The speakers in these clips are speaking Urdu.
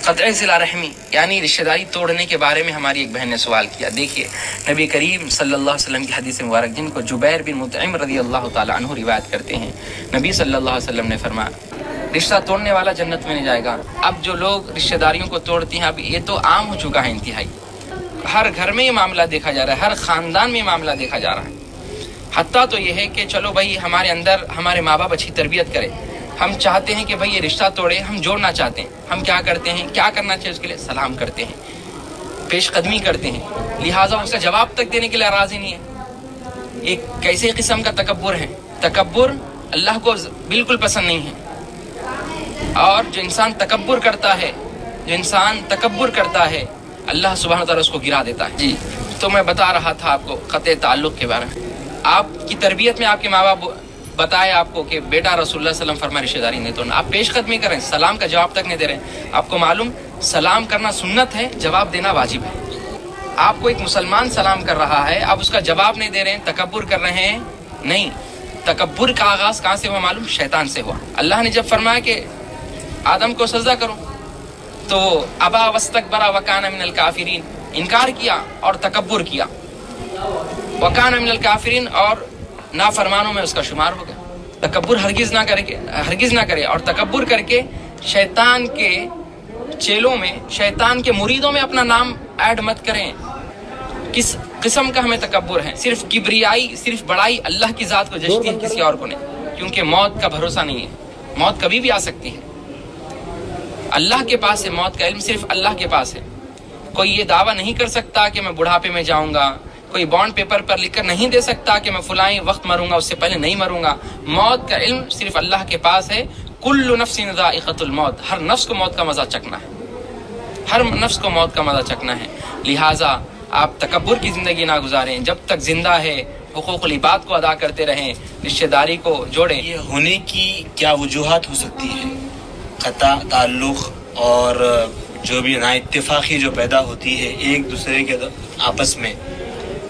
قطع صلہ رحمی یعنی رشتہ داری توڑنے کے بارے میں ہماری ایک بہن نے سوال کیا. دیکھیے نبی کریم صلی اللہ علیہ وسلم کی حدیث مبارک جن کو جبیر بن مطعم رضی اللہ تعالیٰ عنہ روایت کرتے ہیں, نبی صلی اللہ علیہ وسلم نے فرمایا رشتہ توڑنے والا جنت میں نہیں جائے گا. اب جو لوگ رشتہ داریوں کو توڑتے ہیں اب یہ تو عام ہو چکا ہے انتہائی. ہر گھر میں یہ معاملہ دیکھا جا رہا ہے, ہر خاندان میں یہ معاملہ دیکھا جا رہا ہے. حتیٰ تو یہ ہے کہ چلو بھائی ہمارے اندر ہمارے ماں باپ اچھی تربیت کرے, ہم چاہتے ہیں کہ بھائی یہ رشتہ توڑے, ہم جوڑنا چاہتے ہیں, ہم کیا کرتے ہیں, کیا کرنا چاہیے اس کے لیے سلام کرتے ہیں, پیش قدمی کرتے ہیں, لہٰذا اس کا جواب تک دینے کے لیے راضی نہیں ہے. ایک کیسے قسم کا تکبر ہے. تکبر اللہ کو بالکل پسند نہیں ہے, اور جو انسان تکبر کرتا ہے اللہ سبحانہ وتعالیٰ اس کو گرا دیتا ہے. جی تو میں بتا رہا تھا آپ کو قطع تعلق کے بارے میں. آپ کی تربیت میں آپ کے ماں باپ بتائے آپ کو کہ بیٹا رسول اللہ صلی اللہ علیہ وسلم فرمائے رشتہ داری نہیں توڑنا, آپ پیش قدمی کر رہے ہیں, سلام کا جواب تک نہیں دے رہے ہیں. آپ کو معلوم سلام کرنا سنت ہے, جواب دینا واجب ہے. آپ کو ایک مسلمان سلام کر رہا ہے, آپ اس کا جواب نہیں دے رہے ہیں, تکبر کر رہے ہیں. نہیں, تکبر کا آغاز کہاں سے ہوا معلوم؟ شیطان سے ہوا. اللہ نے جب فرمایا کہ آدم کو سجدہ کرو تو ابا واستکبر وکان من الکافرین, انکار کیا اور تکبر کیا. وکان من الکافرین, اور نافرمانوں میں اس کا شمار ہو گیا. تکبر ہرگز نہ کرے اور تکبر کر کے شیطان کے چیلوں میں, شیطان کے مریدوں میں اپنا نام ایڈ مت کریں. کس قسم کا ہمیں تکبر ہے؟ صرف کبریائی, صرف بڑائی اللہ کی ذات کو جچتی ہے, کسی اور کو نہیں. کیونکہ موت کا بھروسہ نہیں ہے, موت کبھی بھی آ سکتی ہے. اللہ کے پاس ہے موت کا علم, صرف اللہ کے پاس ہے. کوئی یہ دعویٰ نہیں کر سکتا کہ میں بڑھاپے میں جاؤں گا, کوئی بانڈ پیپر پر لکھ کر نہیں دے سکتا کہ میں فلاں وقت مروں گا, اس سے پہلے نہیں مروں گا. موت کا علم صرف اللہ کے پاس ہے. کل نفس ذائقۃ الموت, ہر نفس کو موت کا مزہ چکھنا ہے, ہر نفس کو موت کا مزہ چکھنا ہے. لہٰذا آپ تکبر کی زندگی نہ گزاریں, جب تک زندہ ہے حقوق العباد کو ادا کرتے رہیں, رشتہ داری کو جوڑیں. یہ ہونے کی کیا وجوہات ہو سکتی ہے؟ قطع تعلق اور جو بھی نا اتفاقی جو پیدا ہوتی ہے ایک دوسرے کے آپس میں,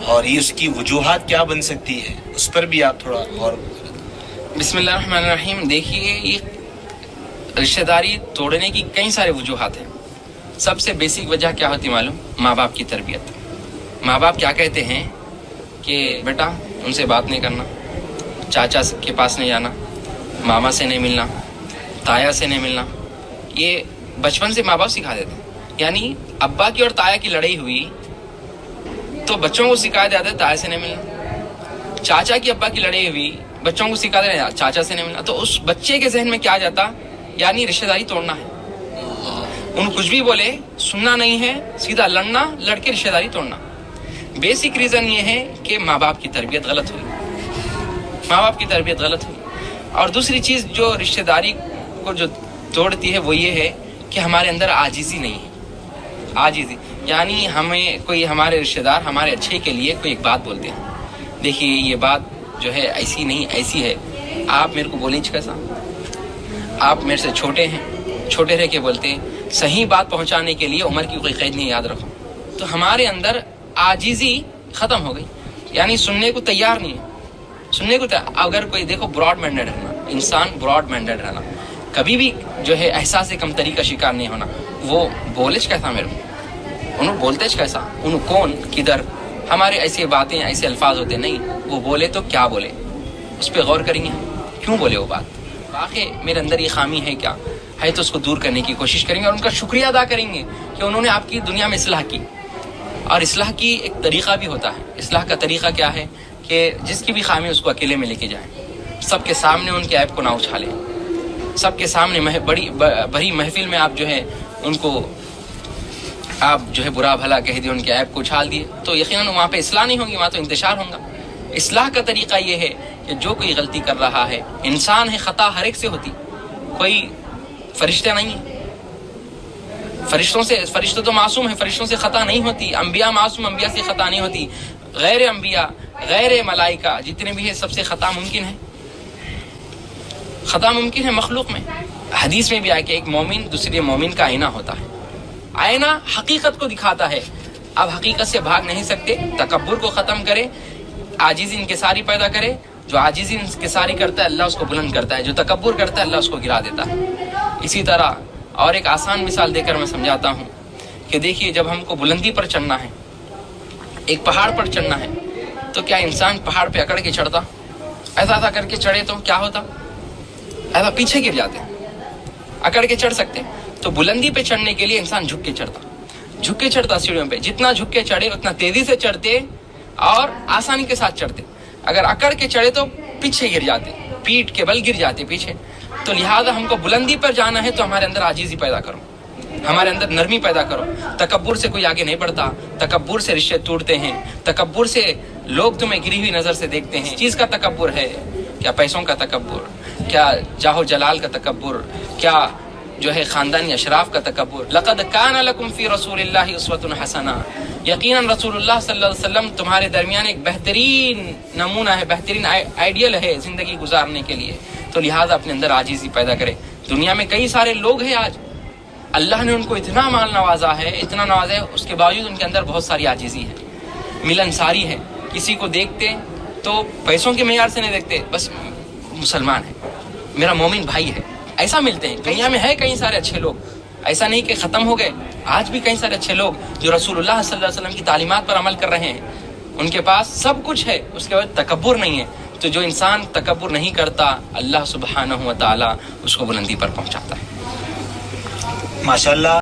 اور یہ اس کی وجوہات کیا بن سکتی ہے, اس پر بھی آپ تھوڑا غور کریں. بسم اللہ الرحمن الرحیم. دیکھیے یہ رشتہ داری توڑنے کی کئی سارے وجوہات ہیں. سب سے بیسک وجہ کیا ہوتی معلوم؟ ماں باپ کی تربیت. ماں باپ کیا کہتے ہیں کہ بیٹا ان سے بات نہیں کرنا, چاچا کے پاس نہیں جانا, ماما سے نہیں ملنا, تایا سے نہیں ملنا. یہ بچپن سے ماں باپ سکھا دیتے ہیں. یعنی ابا کی اور تایا کی لڑائی ہوئی تو بچوں کو سکھا دیتے تایا سے نہیں ملنا. چاچا کی ابا کی لڑائی ہوئی, بچوں کو سکھا دیتے چاچا سے نہیں ملنا. تو اس بچے کے ذہن میں کیا جاتا, یعنی رشتہ داری توڑنا ہے. ان کچھ بھی بولے سننا نہیں ہے, سیدھا لڑنا, لڑ کے رشتہ داری توڑنا. بیسک ریزن یہ ہے کہ ماں باپ کی تربیت غلط ہوئی. اور دوسری چیز جو رشتہ داری کو جو توڑتی ہے وہ یہ ہے کہ ہمارے اندر عاجزی نہیں ہے. عاجزی یعنی ہمیں کوئی ہمارے رشتہ دار ہمارے اچھے کے لیے کوئی ایک بات بولتے ہیں, دیکھیے یہ بات جو ہے ایسی نہیں ایسی ہے, آپ میرے کو بولیں کیسا, آپ میرے سے چھوٹے ہیں, چھوٹے رہ کے بولتے ہیں. صحیح بات پہنچانے کے لیے عمر کی کوئی قید نہیں, یاد رکھو. تو ہمارے اندر عاجزی ختم ہو گئی, یعنی سننے کو تیار نہیں ہے. اگر کوئی دیکھو براڈ مائنڈیڈ رہنا, انسان براڈ مائنڈیڈ رہنا, کبھی بھی جو ہے احساس کمتری کا شکار نہیں ہونا. وہ بولے کیسا میرے کو, انہوں بولتے کیسا, انہوں کون کدھر, ہمارے ایسی باتیں ایسے الفاظ ہوتے نہیں. وہ بولے تو کیا بولے, اس پہ غور کریں گے کیوں بولے وہ بات, واقعی میرے اندر یہ خامی ہے کیا ہے, تو اس کو دور کرنے کی کوشش کریں گے اور ان کا شکریہ ادا کریں گے کہ انہوں نے آپ کی دنیا میں اصلاح کی. اور اصلاح کی ایک طریقہ بھی ہوتا ہے. اصلاح کا طریقہ کیا ہے کہ جس کی بھی خامی اس کو اکیلے میں لے کے جائیں, سب کے سامنے ان کے عیب کو نہ اچھالیں, سب کے سامنے بڑی محفل میں آپ جو ہے ان کو آپ جو ہے برا بھلا کہہ دیے, ان کے عیب کو اچھال دیے, تو یقیناً وہاں پہ اصلاح نہیں ہوگی, وہاں تو انتشار ہوگا. اصلاح کا طریقہ یہ ہے کہ جو کوئی غلطی کر رہا ہے, انسان ہے, خطا ہر ایک سے ہوتی, کوئی فرشتہ نہیں ہے. فرشتوں تو معصوم ہے, فرشتوں سے خطا نہیں ہوتی. انبیاء معصوم, انبیاء سے خطا نہیں ہوتی. غیر انبیاء, غیر ملائکہ جتنے بھی ہیں سب سے خطا ممکن ہے. خطا ممکن ہے مخلوق میں. حدیث میں بھی آیا کہ ایک مومن دوسرے مومن کا آئینہ ہوتا ہے. آئینہ حقیقت کو دکھاتا ہے. اب حقیقت سے بھاگ نہیں سکتے. تکبر کو ختم کرے, عاجزی انکساری پیدا کرے. جو عاجزی انکساری کرتا ہے اللہ اس کو بلند کرتا ہے, جو تکبر کرتا ہے اللہ اس کو گرا دیتا ہے. اسی طرح اور ایک آسان مثال دے کر میں سمجھاتا ہوں کہ دیکھیے جب ہم کو بلندی پر چڑھنا ہے, ایک پہاڑ پر چڑھنا ہے, تو کیا انسان پہاڑ پہ اکڑ کے چڑھتا؟ ایسا کر کے چڑھے تو کیا ہوتا؟ ایسا پیچھے گر جاتے. اکڑ کے چڑھ سکتے. تو بلندی پہ چڑھنے کے لیے انسان جھک کے چڑھتا سیڑھیوں پہ. جتنا جھک کے چڑھے اتنا تیزی سے چڑھتے اور آسانی کے ساتھ چڑھتے. اگر اکڑ کے چڑھے تو پیچھے گر جاتے, پیٹھ کے بل گر جاتے پیچھے. تو لہٰذا ہم کو بلندی پر جانا ہے تو ہمارے اندر عاجزی پیدا کرو, ہمارے اندر نرمی پیدا کرو. تکبر سے کوئی آگے نہیں بڑھتا, تکبر سے رشتے ٹوٹتے ہیں, تکبر سے لوگ تمہیں گری ہوئی نظر سے دیکھتے ہیں. چیز کا تکبر ہے کیا؟ پیسوں کا تکبر, کیا جاہ و جلال کا تکبر, کیا جو ہے خاندانی اشراف کا تکبر. لقد کان لکم فی رسول اللہ اسوۃ حسنہ, یقیناً رسول اللہ صلی اللہ علیہ وسلم تمہارے درمیان ایک بہترین نمونہ ہے, بہترین آئیڈیل ہے زندگی گزارنے کے لیے. تو لہٰذا اپنے اندر عاجزی پیدا کرے. دنیا میں کئی سارے لوگ ہیں آج اللہ نے ان کو اتنا مال نوازا ہے, اتنا نوازا ہے, اس کے باوجود ان کے اندر بہت ساری عاجزی ہے, ملنساری ہے. کسی کو دیکھتے تو پیسوں کے معیار سے نہیں دیکھتے, بس مسلمان ہے, میرا مومن بھائی ہے, ایسا ملتے ہیں. دنیا میں ہے کئی سارے اچھے لوگ, ایسا نہیں کہ ختم ہو گئے. آج بھی کئی سارے اچھے لوگ جو رسول اللہ صلی اللہ علیہ وسلم کی تعلیمات پر عمل کر رہے ہیں, ان کے پاس سب کچھ ہے, اس کے بعد تکبر نہیں ہے. تو جو انسان تکبر نہیں کرتا اللہ سبحانہ و تعالی اس کو بلندی پر پہنچاتا ہے. ماشاءاللہ.